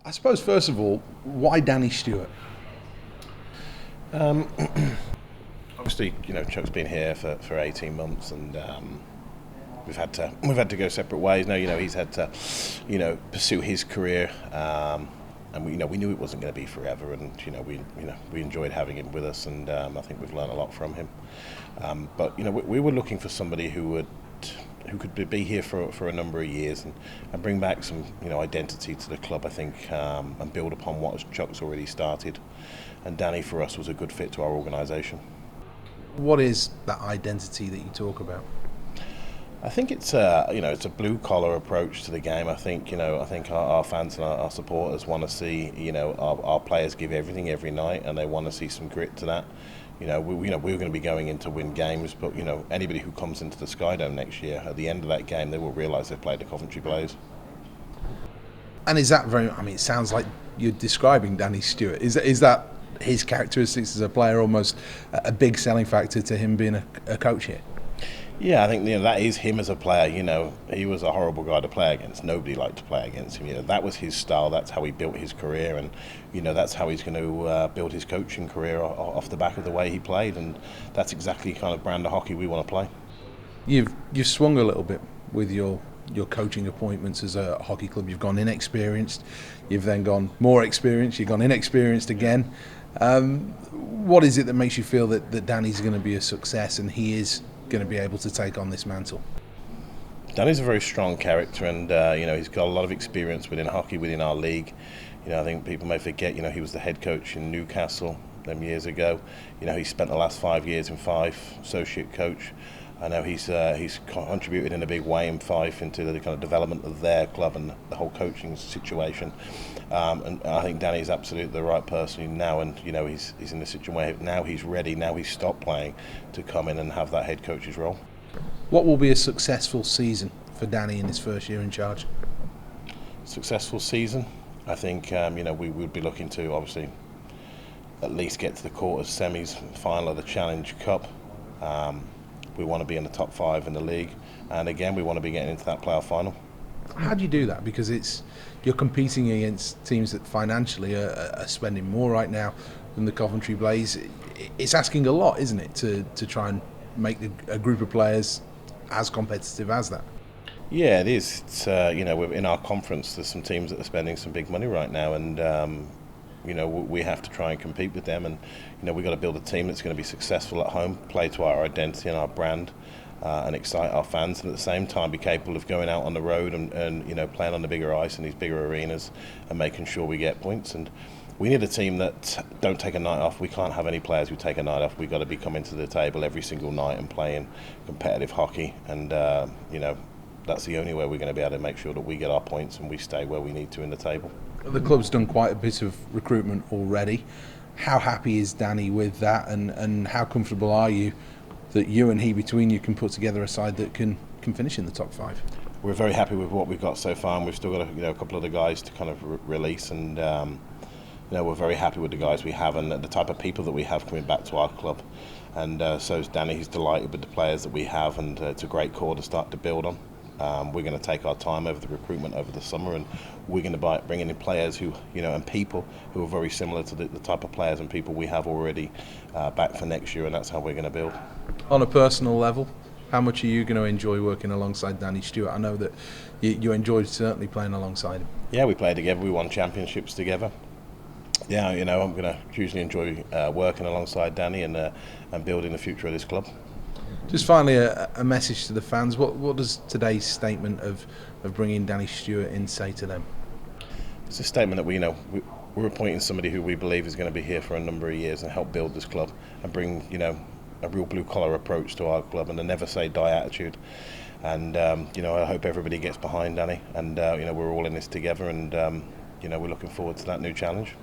I suppose, first of all, why Danny Stewart? Um, Obviously, Chuck's been here for 18 months, and we've had to go separate ways. No, he's had to, pursue his career, and we knew it wasn't going to be forever, and we enjoyed having him with us, and I think we've learned a lot from him. But we were looking for somebody who could be here for a number of years and bring back some identity to the club, I think, and build upon what Chuck's already started. And Danny, for us, was a good fit to our organisation. What is that identity that you talk about? I think it's a blue collar approach to the game. I think our fans and our supporters want to see our players give everything every night, and they want to see some grit to that. We're going to be going in to win games, but anybody who comes into the Sky Dome next year, at the end of that game, they will realise they've played the Coventry Blaze. And is that very? I mean, it sounds like you're describing Danny Stewart. Is that his characteristics as a player almost a big selling factor to him being a coach here? Yeah, I think that is him as a player. He was a horrible guy to play against. Nobody liked to play against him. That was his style. That's how he built his career, and that's how he's going to build his coaching career off the back of the way he played. And that's exactly the kind of brand of hockey we want to play. You've swung a little bit with your coaching appointments as a hockey club. You've gone inexperienced, you've then gone more experienced, you've gone inexperienced again. What is it that makes you feel that Danny's going to be a success and he is going to be able to take on this mantle? Danny's a very strong character, and he's got a lot of experience within hockey, within our league. I think people may forget, he was the head coach in Newcastle them years ago. He spent the last 5 years in Fife, associate coach. I know he's contributed in a big way in Fife into the kind of development of their club and the whole coaching situation. And I think Danny's absolutely the right person now, and he's in the situation where now he's ready. Now he's stopped playing to come in and have that head coach's role. What will be a successful season for Danny in his first year in charge? Successful season, I think we would be looking to obviously at least get to the quarters, semis, final of the Challenge Cup. We want to be in the top 5 in the league, and again we want to be getting into that playoff final. How do you do that? Because you're competing against teams that financially are spending more right now than the Coventry Blaze. It's asking a lot, isn't it, to try and make a group of players as competitive as that? Yeah, it is. It's, we're in our conference, there's some teams that are spending some big money right now, and we have to try and compete with them, and we've got to build a team that's going to be successful at home, play to our identity and our brand, and excite our fans, and at the same time be capable of going out on the road and playing on the bigger ice in these bigger arenas and making sure we get points. And we need a team that don't take a night off. We can't have any players who take a night off. We've got to be coming to the table every single night and playing competitive hockey, and that's the only way we're going to be able to make sure that we get our points and we stay where we need to in the table. The club's done quite a bit of recruitment already. How happy is Danny with that, and how comfortable are you that you and he, between you, can put together a side that can finish in the top 5? We're very happy with what we've got so far, and we've still got a couple of the guys to kind of release, and we're very happy with the guys we have and the type of people that we have coming back to our club. And so is Danny. He's delighted with the players that we have, and it's a great core to start to build on. We're going to take our time over the recruitment over the summer, and we're going to bring in players who, and people who are very similar to the type of players and people we have already back for next year, and that's how we're going to build. On a personal level, how much are you going to enjoy working alongside Danny Stewart? I know that you enjoyed certainly playing alongside him. Yeah, we played together. We won championships together. Yeah, I'm going to hugely enjoy working alongside Danny and building the future of this club. Just finally, a message to the fans. What does today's statement of bringing Danny Stewart in say to them? It's a statement that we're appointing somebody who we believe is going to be here for a number of years and help build this club and bring a real blue collar approach to our club and a never say die attitude. And I hope everybody gets behind Danny, and we're all in this together, and we're looking forward to that new challenge.